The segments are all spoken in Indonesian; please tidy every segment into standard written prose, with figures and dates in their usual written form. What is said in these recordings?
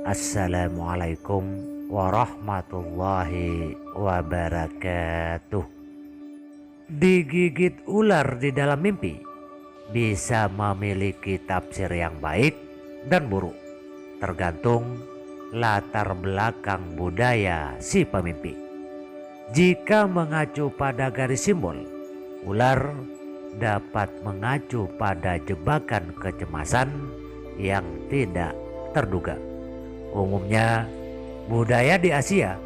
Assalamualaikum warahmatullahi wabarakatuh. Digigit ular di dalam mimpi bisa memiliki tafsir yang baik dan buruk, tergantung latar belakang budaya si pemimpi. Jika mengacu pada garis simbol, ular dapat mengacu pada jebakan kecemasan yang tidak terduga. Umumnya budaya di Asia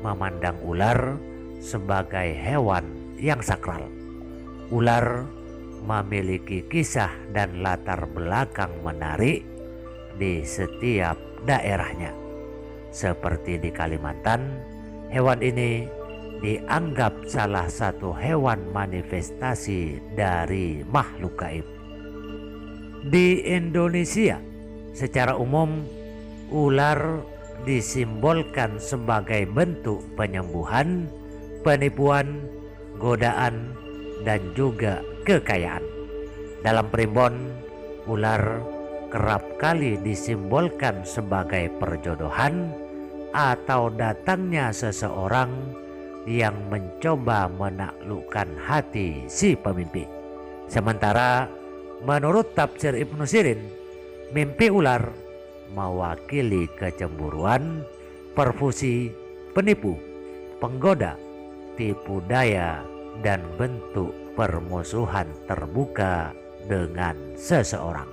memandang ular sebagai hewan yang sakral. Ular memiliki kisah dan latar belakang menarik di setiap daerahnya. Seperti di Kalimantan, hewan ini dianggap salah satu hewan manifestasi dari makhluk gaib. Di Indonesia, secara umum ular disimbolkan sebagai bentuk penyembuhan, penipuan, godaan, dan juga kekayaan. Dalam primbon, ular kerap kali disimbolkan sebagai perjodohan atau datangnya seseorang yang mencoba menaklukkan hati si pemimpi. Sementara menurut tafsir Ibnu Sirin, mimpi ular mewakili kecemburuan, perfusi, penipu, penggoda, tipu daya, dan bentuk permusuhan terbuka dengan seseorang.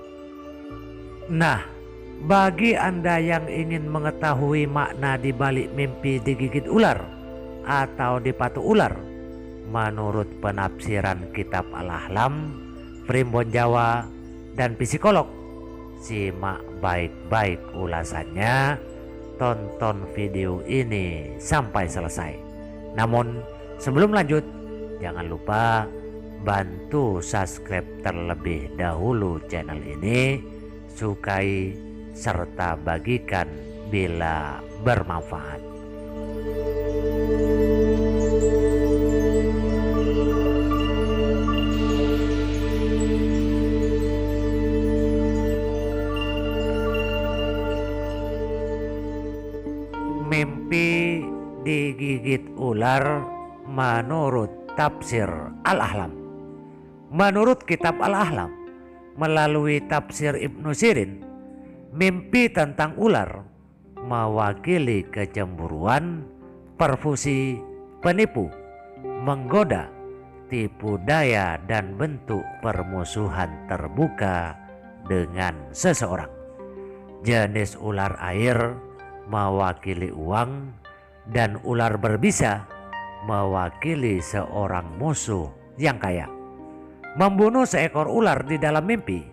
Nah, bagi Anda yang ingin mengetahui makna di balik mimpi digigit ular atau dipatuk ular, menurut penafsiran kitab Al-Ahlam, Primbon Jawa, dan psikolog, simak baik-baik ulasannya, tonton video ini sampai selesai. Namun sebelum lanjut, jangan lupa bantu subscribe terlebih dahulu channel ini, sukai serta bagikan bila bermanfaat. Mimpi digigit ular menurut tafsir Al-Ahlam. Menurut kitab Al-Ahlam, melalui tafsir Ibnu Sirin, mimpi tentang ular mewakili kecemburuan, perfusi, penipu, menggoda, tipu daya, dan bentuk permusuhan terbuka dengan seseorang. Jenis ular air mewakili uang, dan ular berbisa mewakili seorang musuh yang kaya. Membunuh seekor ular di dalam mimpi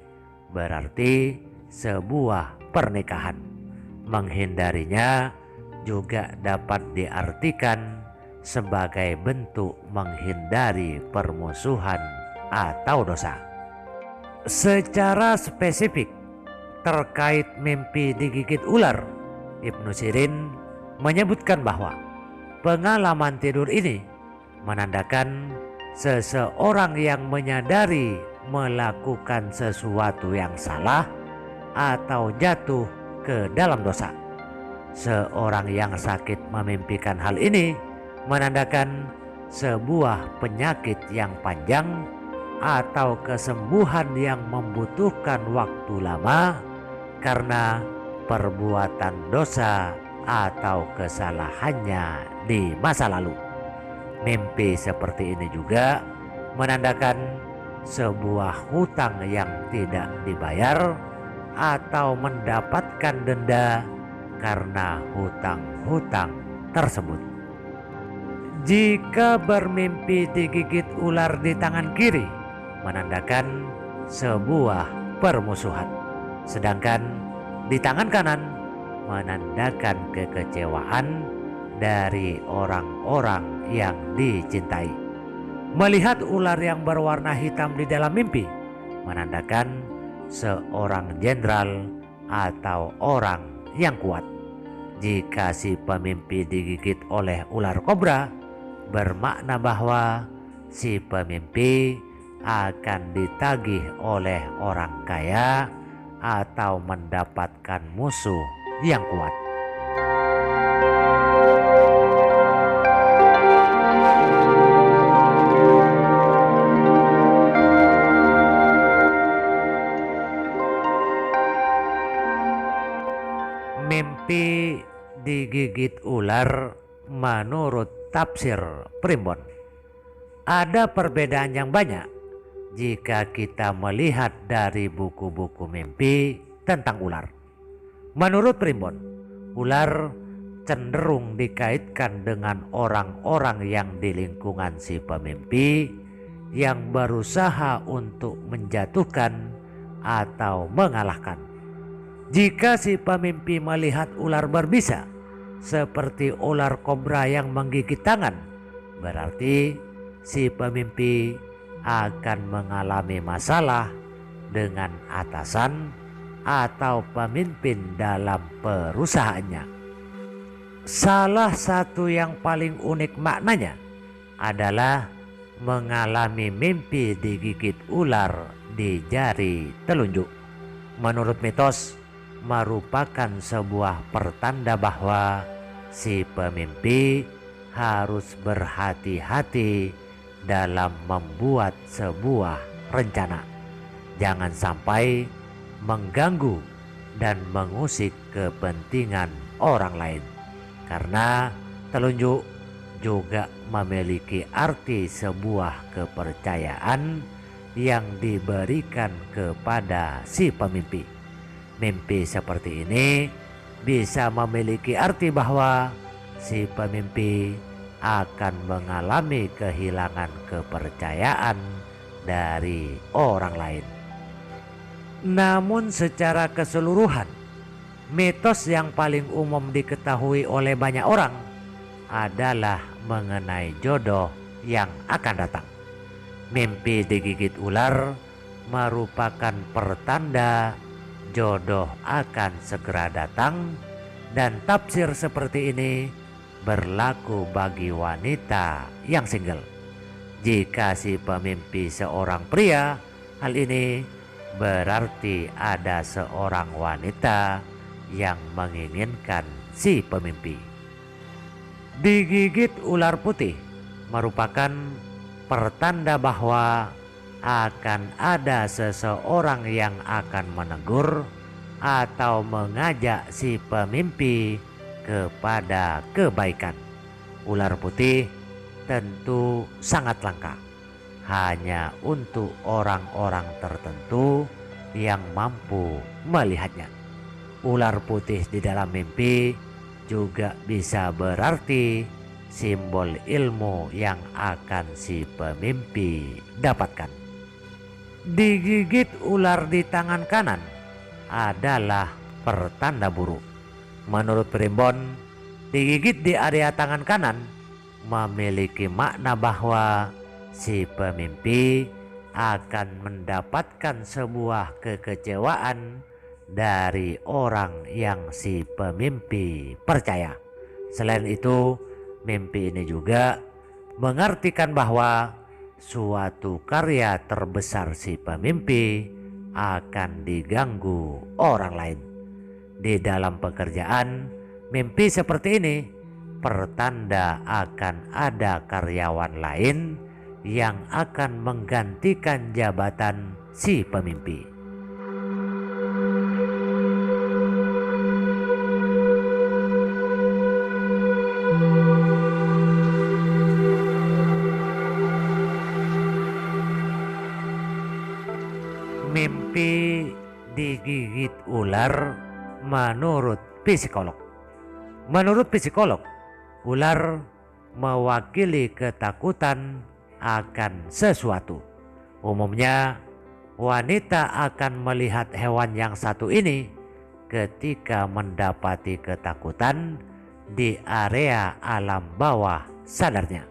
berarti sebuah pernikahan. Menghindarinya juga dapat diartikan sebagai bentuk menghindari permusuhan atau dosa. Secara spesifik terkait mimpi digigit ular, Ibnu Sirin menyebutkan bahwa pengalaman tidur ini menandakan seseorang yang menyadari melakukan sesuatu yang salah atau jatuh ke dalam dosa. Seorang yang sakit memimpikan hal ini menandakan sebuah penyakit yang panjang atau kesembuhan yang membutuhkan waktu lama karena perbuatan dosa atau kesalahannya di masa lalu. Mimpi seperti ini juga menandakan sebuah hutang yang tidak dibayar atau mendapatkan denda karena hutang-hutang tersebut. Jika bermimpi digigit ular di tangan kiri, menandakan sebuah permusuhan. Sedangkan di tangan kanan menandakan kekecewaan dari orang-orang yang dicintai. Melihat ular yang berwarna hitam di dalam mimpi menandakan seorang jenderal atau orang yang kuat. Jika si pemimpi digigit oleh ular kobra, bermakna bahwa si pemimpi akan ditagih oleh orang kaya atau mendapatkan musuh yang kuat. Mimpi digigit ular menurut tafsir Primbon. Ada perbedaan yang banyak jika kita melihat dari buku-buku mimpi tentang ular. Menurut Primbon, ular cenderung dikaitkan dengan orang-orang yang di lingkungan si pemimpi yang berusaha untuk menjatuhkan atau mengalahkan. Jika si pemimpi melihat ular berbisa seperti ular kobra yang menggigit tangan, berarti si pemimpi akan mengalami masalah dengan atasan atau pemimpin dalam perusahaannya. Salah satu yang paling unik maknanya adalah mengalami mimpi digigit ular di jari telunjuk. Menurut mitos, merupakan sebuah pertanda bahwa si pemimpi harus berhati-hati dalam membuat sebuah rencana. Jangan sampai mengganggu dan mengusik kepentingan orang lain, karena telunjuk juga memiliki arti sebuah kepercayaan yang diberikan kepada si pemimpi. Mimpi seperti ini bisa memiliki arti bahwa si pemimpi akan mengalami kehilangan kepercayaan dari orang lain. Namun secara keseluruhan, mitos yang paling umum diketahui oleh banyak orang adalah mengenai jodoh yang akan datang. Mimpi digigit ular merupakan pertanda jodoh akan segera datang, dan tafsir seperti ini berlaku bagi wanita yang single. Jika si pemimpi seorang pria, hal ini berarti ada seorang wanita yang menginginkan si pemimpi. Digigit ular putih merupakan pertanda bahwa akan ada seseorang yang akan menegur atau mengajak si pemimpi kepada kebaikan. Ular putih tentu sangat langka, hanya untuk orang-orang tertentu yang mampu melihatnya. Ular putih di dalam mimpi juga bisa berarti simbol ilmu yang akan si pemimpi dapatkan. Digigit ular di tangan kanan adalah pertanda buruk. Menurut Primbon, digigit di area tangan kanan memiliki makna bahwa si pemimpi akan mendapatkan sebuah kekecewaan dari orang yang si pemimpi percaya. Selain itu, mimpi ini juga mengartikan bahwa suatu karya terbesar si pemimpi akan diganggu orang lain. Di dalam pekerjaan, mimpi seperti ini pertanda akan ada karyawan lain yang akan menggantikan jabatan si pemimpi. Mimpi digigit ular menurut psikolog. Menurut psikolog, ular mewakili ketakutan akan sesuatu. Umumnya, wanita akan melihat hewan yang satu ini ketika mendapati ketakutan di area alam bawah sadarnya.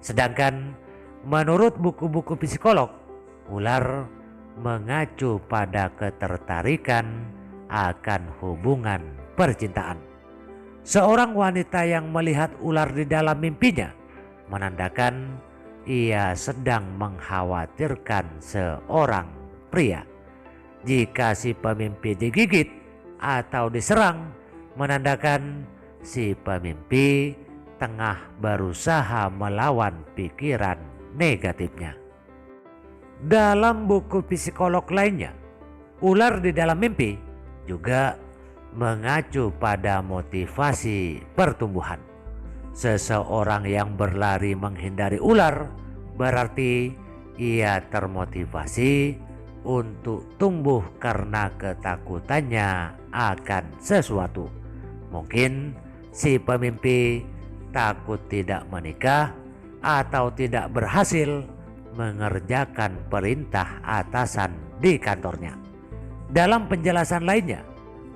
Sedangkan menurut buku-buku psikolog, ular mengacu pada ketertarikan akan hubungan percintaan. Seorang wanita yang melihat ular di dalam mimpinya menandakan ia sedang mengkhawatirkan seorang pria. Jika si pemimpi digigit atau diserang, menandakan si pemimpi tengah berusaha melawan pikiran negatifnya. Dalam buku psikolog lainnya, ular di dalam mimpi juga mengacu pada motivasi pertumbuhan. Seseorang yang berlari menghindari ular berarti ia termotivasi untuk tumbuh karena ketakutannya akan sesuatu. Mungkin si pemimpi takut tidak menikah atau tidak berhasil mengerjakan perintah atasan di kantornya. Dalam penjelasan lainnya,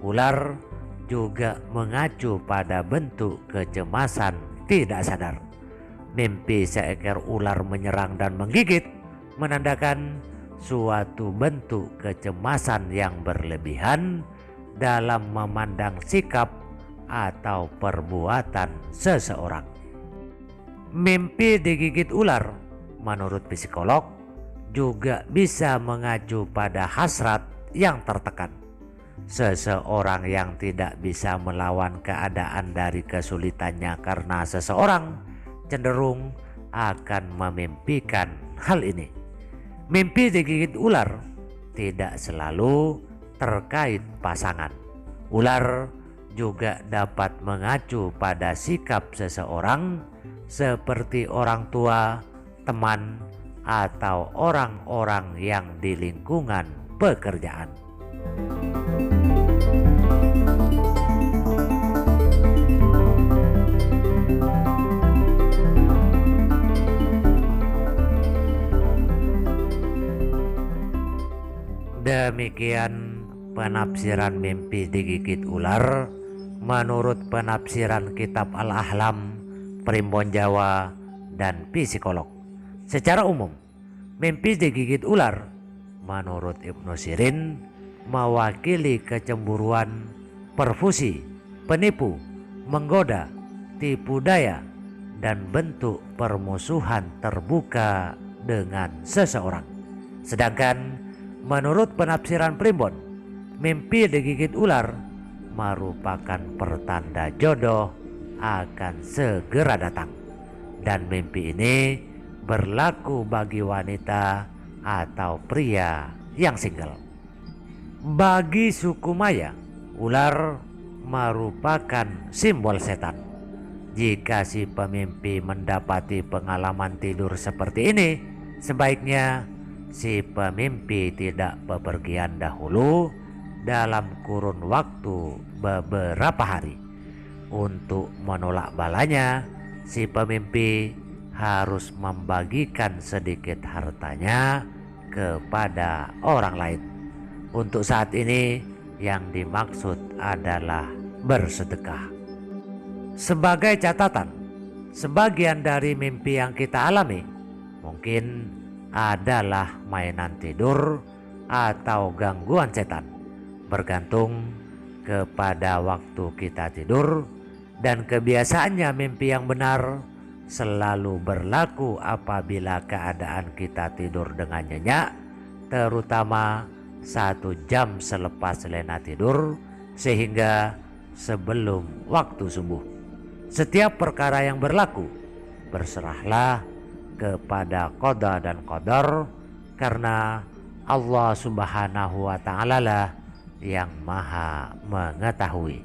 ular juga mengacu pada bentuk kecemasan tidak sadar. Mimpi seekor ular menyerang dan menggigit menandakan suatu bentuk kecemasan yang berlebihan dalam memandang sikap atau perbuatan seseorang. Mimpi digigit ular menurut psikolog juga bisa mengacu pada hasrat yang tertekan. Seseorang yang tidak bisa melawan keadaan dari kesulitannya karena seseorang cenderung akan memimpikan hal ini. Mimpi digigit ular tidak selalu terkait pasangan. Ular juga dapat mengacu pada sikap seseorang seperti orang tua, teman, atau orang-orang yang di lingkungan pekerjaan. Demikian penafsiran mimpi digigit ular menurut penafsiran kitab Al-Ahlam, Primbon Jawa, dan psikolog. Secara umum, mimpi digigit ular menurut Ibnu Sirin mewakili kecemburuan, perfusi, penipu, menggoda, tipu daya, dan bentuk permusuhan terbuka dengan seseorang. Sedangkan menurut penafsiran Primbon, mimpi digigit ular merupakan pertanda jodoh akan segera datang. Dan mimpi ini berlaku bagi wanita atau pria yang single. Bagi suku Maya, ular merupakan simbol setan. Jika si pemimpi mendapati pengalaman tidur seperti ini, sebaiknya si pemimpi tidak bepergian dahulu dalam kurun waktu beberapa hari. Untuk menolak balanya, si pemimpi harus membagikan sedikit hartanya kepada orang lain. Untuk saat ini yang dimaksud adalah bersedekah. Sebagai catatan, sebagian dari mimpi yang kita alami mungkin adalah mainan tidur atau gangguan setan, bergantung kepada waktu kita tidur, dan kebiasaannya mimpi yang benar selalu berlaku apabila keadaan kita tidur dengan nyenyak, terutama 1 jam selepas lena tidur sehingga sebelum waktu subuh. Setiap perkara yang berlaku, berserahlah kepada qada dan qadar, karena Allah Subhanahu wa ta'ala lah yang maha mengetahui.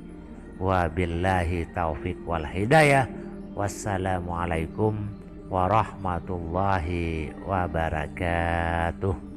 Wabillahi taufik wal hidayah. Wassalamualaikum warahmatullahi wabarakatuh.